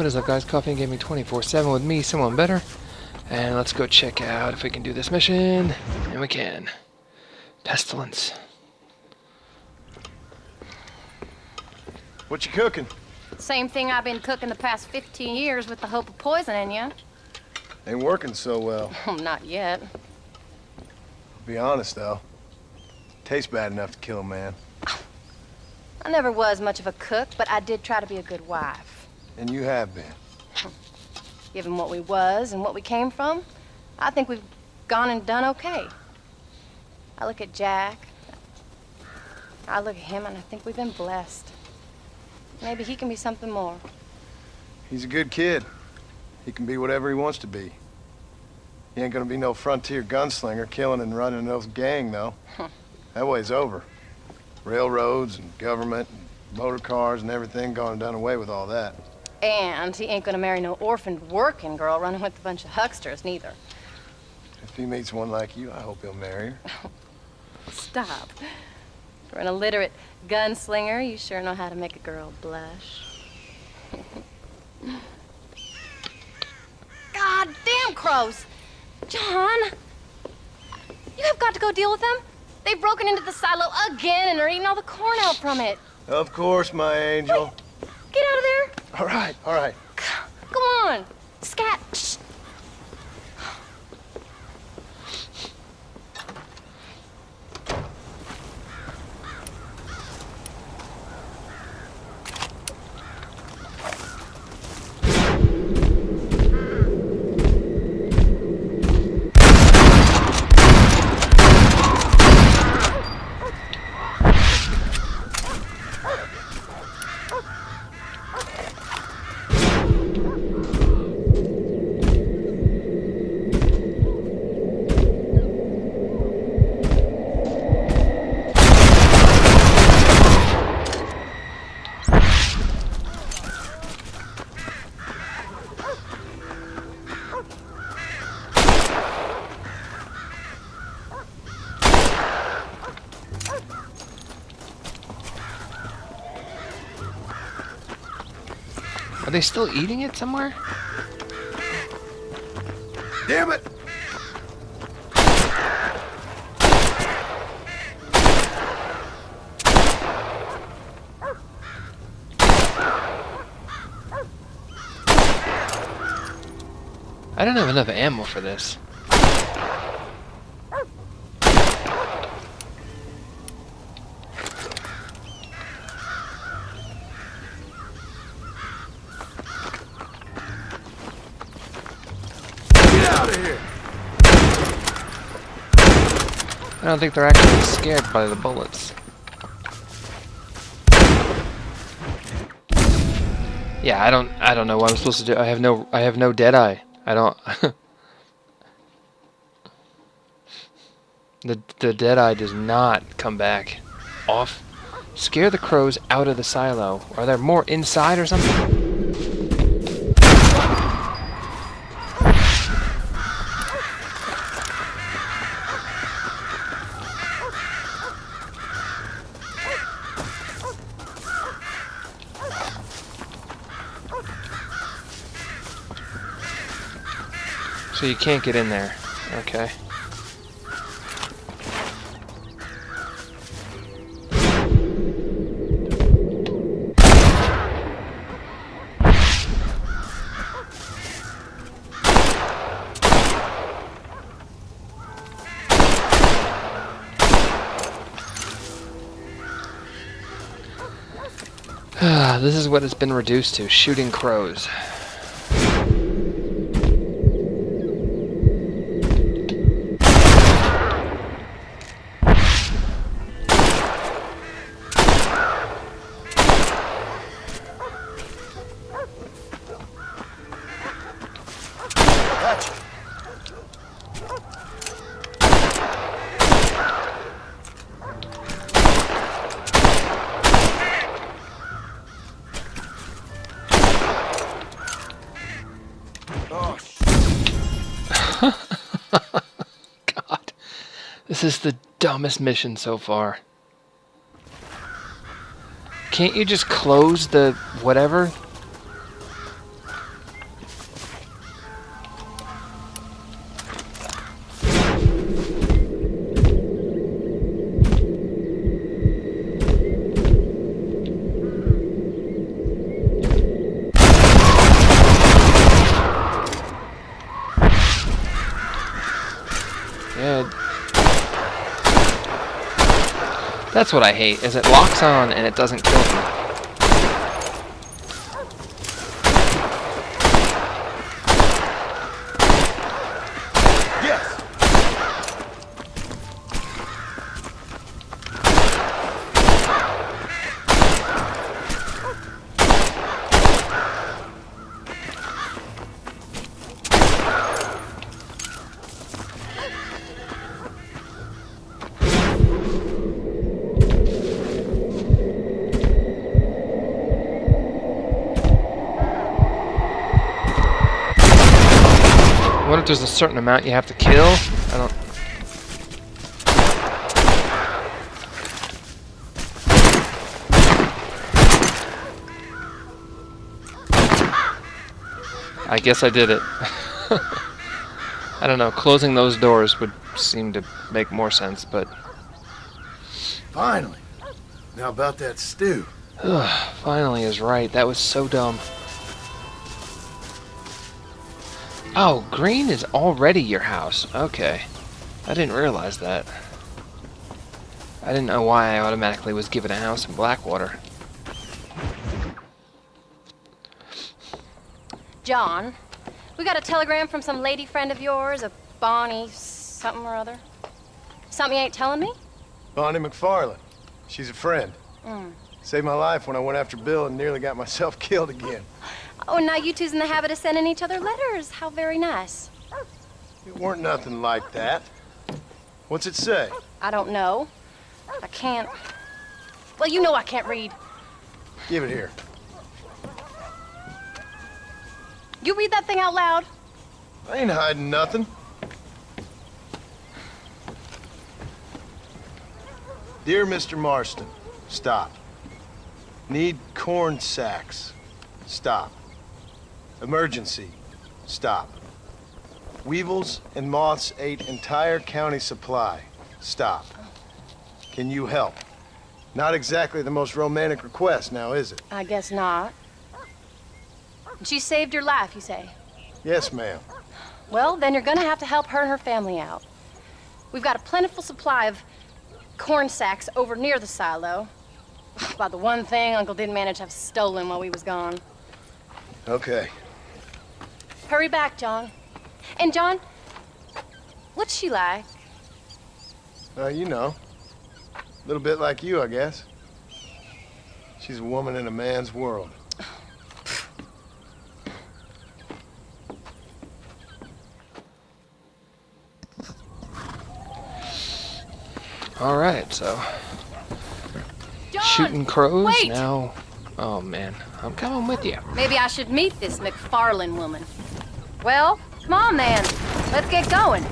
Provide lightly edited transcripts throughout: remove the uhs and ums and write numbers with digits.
What is up, guys? Coffee and Gaming 24/7 with me, someone better. And let's go check out if we can do this mission. And we can. Pestilence. What you cooking? Same thing I've been cooking the past 15 years with the hope of poisoning you. Ain't working so well. Not yet. Be honest, though. Tastes bad enough to kill a man. I never was much of a cook, but I did try to be a good wife. And you have been. Given what we was and what we came from, I think we've gone and done okay. I look at Jack, I look at him, and I think we've been blessed. Maybe he can be something more. He's a good kid. He can be whatever he wants to be. He ain't gonna be no frontier gunslinger killing and running those gang, though. That way's over. Railroads and government and motor cars and everything gone and done away with all that. And he ain't gonna marry no orphaned working girl running with a bunch of hucksters, neither. If he meets one like you, I hope he'll marry her. Stop. For an illiterate gunslinger, you sure know how to make a girl blush. God damn crows! John! You have got to go deal with them. They've broken into the silo again and are eating all the corn out from it. Of course, my angel. Wait, get out of there. All right, all right. Come on. Scat. Shh. Are they still eating it somewhere? Damn it! I don't have enough ammo for this. I don't think they're actually scared by the bullets. Yeah, I don't know what I'm supposed to do. I have no dead eye. I don't the dead eye does not come back off. Scare the crows out of the silo. Are there more inside or something? So you can't get in there. Okay. This is what it's been reduced to, shooting crows. God, this is the dumbest mission so far. Can't you just close the whatever? good. That's what I hate, is it locks on and it doesn't kill me. Yes! What if there's a certain amount you have to kill? I don't... I guess I did it. I don't know, closing those doors would seem to make more sense, but... Finally. Now about that stew. Finally is right. That was so dumb. Oh, green is already your house. Okay. I didn't realize that. I didn't know why I automatically was given a house in Blackwater. John, we got a telegram from some lady friend of yours, a Bonnie something or other. Something you ain't telling me? Bonnie McFarlane. She's a friend. Saved my life when I went after Bill and nearly got myself killed again. Oh, and now you two's in the habit of sending each other letters. How very nice. It weren't nothing like that. What's it say? I don't know. I can't... Well, you know I can't read. Give it here. You read that thing out loud? I ain't hiding nothing. Dear Mr. Marston, stop. Need corn sacks. Stop. Emergency. Stop. Weevils and moths ate entire county supply. Stop. Can you help? Not exactly the most romantic request now, is it? I guess not. She saved your life, you say? Yes, ma'am. Well, then you're gonna have to help her and her family out. We've got a plentiful supply of corn sacks over near the silo. About the one thing Uncle didn't manage to have stolen while we was gone. Okay. Hurry back, John. And John, what's she like? You know. A little bit like you, I guess. She's a woman in a man's world. All right, so John, shooting crows wait! now. Oh man, I'm coming with you. Maybe I should meet this McFarlane woman. Well, come on then. Let's get going.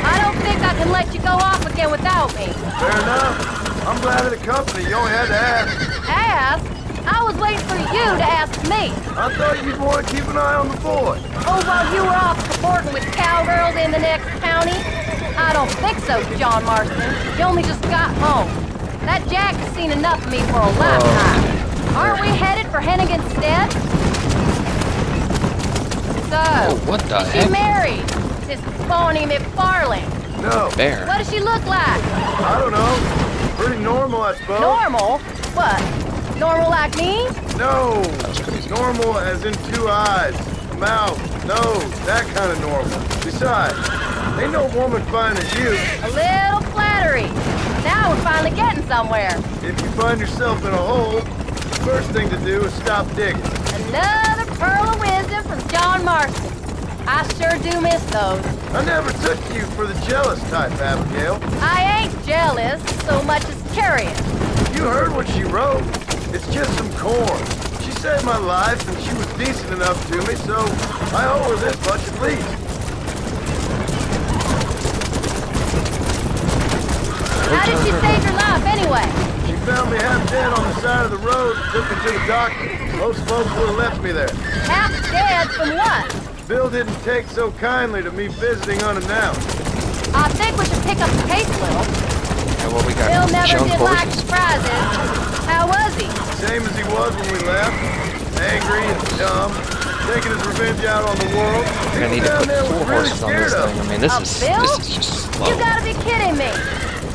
I don't think I can let you go off again without me. Fair enough. I'm glad of the company. You only had to ask. Ask? I was waiting for you to ask me. I thought you'd want to keep an eye on the boy. Oh, while you were off cavorting with cowgirls in the next county? I don't think so, John Marston. You only just got home. That Jack has seen enough of me for a lifetime. Aren't we headed for Hennigan's Stead? So, Oh, what the is she heck? married? This Bonnie McFarlane. No, Bear. What does she look like? I don't know. Pretty normal, I suppose. Normal? What? Normal like me? No, That was crazy. normal as in 2 eyes, mouth, nose, that kind of normal. Besides, ain't no woman fine as you. A little flattery. Now we're finally getting somewhere. If you find yourself in a hole, the first thing to do is stop digging. Another pearl of wisdom from John Marston. I sure do miss those. I never took you for the jealous type, Abigail. I ain't jealous so much as curious. You heard what she wrote. It's just some corn. She saved my life and she was decent enough to me, so I owe her this much at least. How did she save your life anyway? She found me half dead on the side of the road and took me to the doctor. Most folks would have left me there. Half dead from what? Bill didn't take so kindly to me visiting unannounced. I think we should pick up the pace a little. Yeah, well, we got Bill never junk did like horses. surprises. How was he? Same as he was when we left. Angry and dumb. taking his revenge out on the world. We're gonna need to put 4 horses on this thing. I mean, this is just slow. You gotta be kidding me.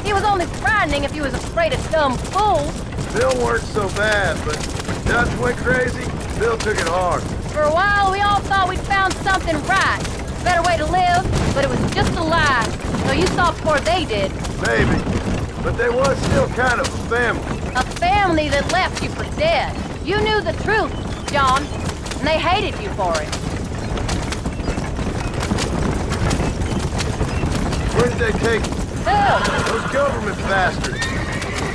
He was only frightening if he was afraid of dumb fools. Bill weren't so bad, but Dutch went crazy. Bill took it hard. For a while, we all thought we'd found something right. A better way to live, but it was just a lie. So you saw before they did. Maybe. But they was still kind of a family. A family that left you for dead. You knew the truth, John, and they hated you for it. Where did they take you? Who? Those government bastards.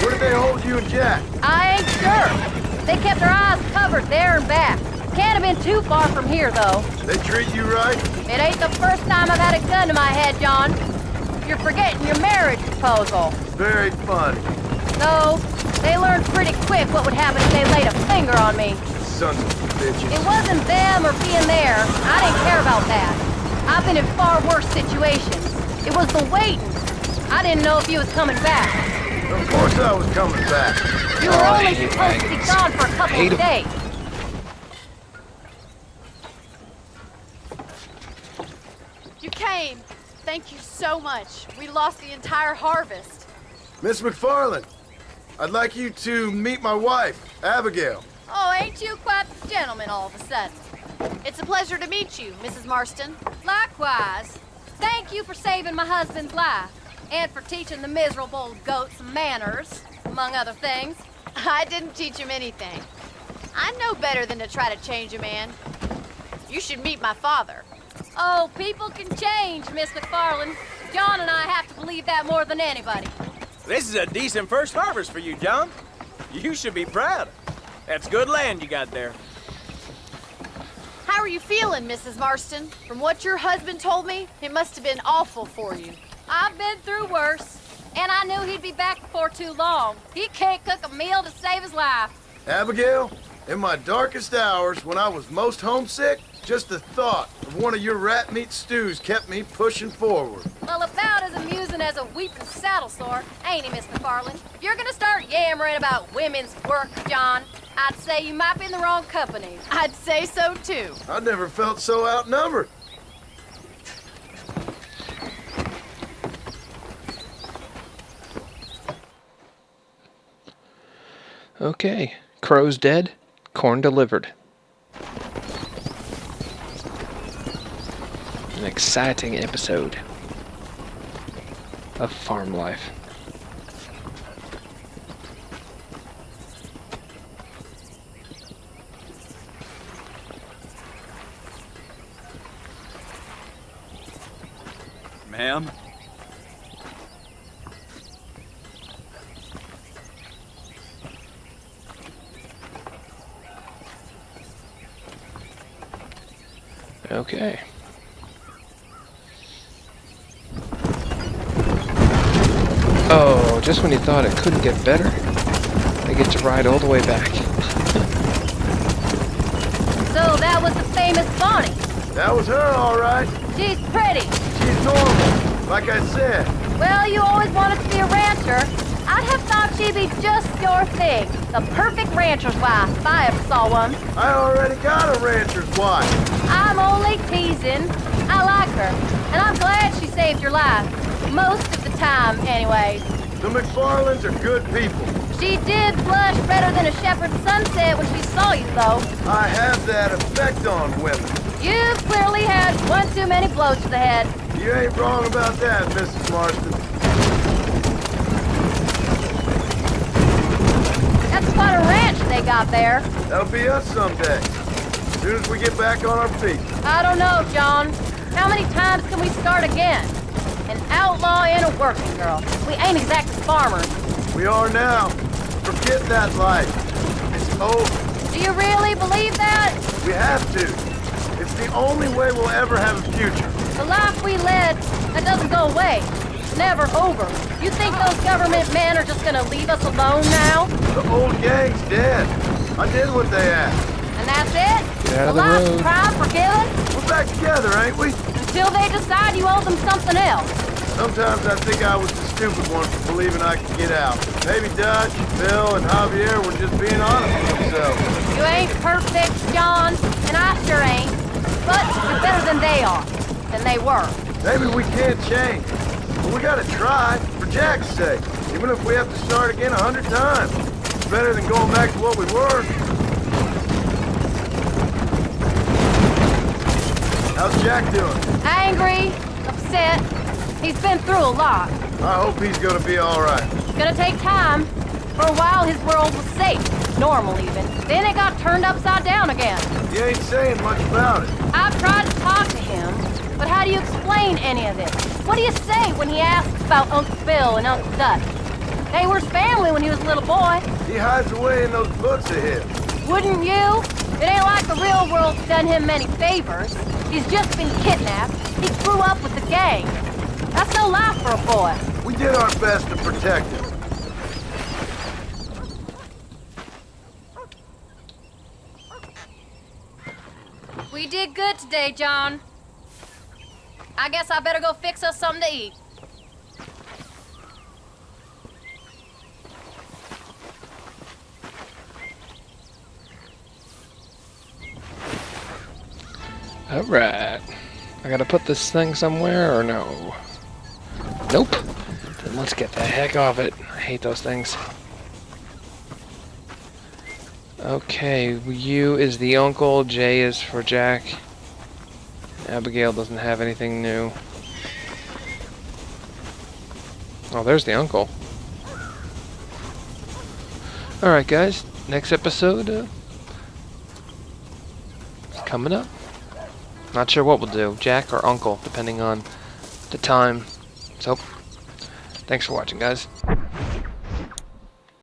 Where did they hold you and Jack? I ain't sure. They kept their eyes covered there and back. Can't have been too far from here, though. They treat you right? It ain't the first time I've had a gun to my head, John. You're forgetting your marriage proposal. Very funny. So, they learned pretty quick what would happen if they laid a finger on me. Sons of bitches. It wasn't them or being there. I didn't care about that. I've been in far worse situations. It was the waiting. I didn't know if you was coming back. Of course I was coming back. You were only supposed to be gone for a couple of days. You came. Thank you so much. We lost the entire harvest. Miss McFarlane, I'd like you to meet my wife, Abigail. Oh, ain't you quite the gentleman all of a sudden? It's a pleasure to meet you, Mrs. Marston. Likewise. Thank you for saving my husband's life. And for teaching the miserable goat some manners, among other things. I didn't teach him anything. I know better than to try to change a man. You should meet my father. Oh, people can change, Miss McFarlane. John and I have to believe that more than anybody. This is a decent first harvest for you, John. You should be proud. That's good land you got there. How are you feeling, Mrs. Marston? From what your husband told me, it must have been awful for you. I've been through worse, and I knew he'd be back before too long. He can't cook a meal to save his life. Abigail, in my darkest hours, when I was most homesick, just the thought of one of your rat meat stews kept me pushing forward. Well, about as amusing as a weeping saddle sore, ain't he, Miss McFarlane? If you're gonna start yammering about women's work, John, I'd say you might be in the wrong company. I'd say so, too. I never felt so outnumbered. Okay, crow's dead, corn delivered. An exciting episode of farm life. Ma'am? Okay. Oh, just when you thought it couldn't get better, I get to ride all the way back. So that was the famous Bonnie. That was her, all right. She's pretty. She's normal, like I said. Well, you always wanted to be a rancher. I'd have thought she'd be just your thing. The perfect rancher's wife, if I ever saw one. I already got a rancher's wife. I'm only teasing. I like her, and I'm glad she saved your life. Most of the time, anyways. The McFarlanes are good people. She did blush redder than a shepherd's sunset when she saw you, though. I have that effect on women. You've clearly had one too many blows to the head. You ain't wrong about that, Mrs. Marston. That's quite a ranch they got there. That'll be us someday. As soon as we get back on our feet. I don't know, John. How many times can we start again? An outlaw and a working girl. We ain't exactly farmers. We are now. Forget that life. It's over. Do you really believe that? We have to. It's the only way we'll ever have a future. The life we led, that doesn't go away. It's never over. You think those government men are just gonna leave us alone now? The old gang's dead. I did what they asked. And that's it? Get out of the Alive, road. proud, forgiven? We're back together, ain't we? Until they decide you owe them something else. Sometimes I think I was the stupid one for believing I could get out. Maybe Dutch, Bill, and Javier were just being honest with themselves. You ain't perfect, John, and I sure ain't. But you're better than they are, than they were. Maybe we can't change, but we gotta try, for Jack's sake. Even if we have to start again 100 times. It's better than going back to what we were. How's Jack doing? Angry, upset. He's been through a lot. I hope he's gonna be all right. It's gonna take time. For a while, his world was safe, normal even. Then it got turned upside down again. You ain't saying much about it. I've tried to talk to him, but how do you explain any of this? What do you say when he asks about Uncle Bill and Uncle Dutch? They were his family when he was a little boy. He hides away in those books of his. Wouldn't you? It ain't like the real world's done him many favors. He's just been kidnapped. He grew up with the gang. That's no life for a boy. We did our best to protect him. We did good today, John. I guess I better go fix us something to eat. Alright. I gotta put this thing somewhere or no? Nope. Then let's get the heck off it. I hate those things. Okay, U is the uncle, J is for Jack. Abigail doesn't have anything new. Oh, there's the uncle. Alright guys, next episode is coming up. Not sure what we'll do, Jack or uncle, depending on the time. So, thanks for watching guys.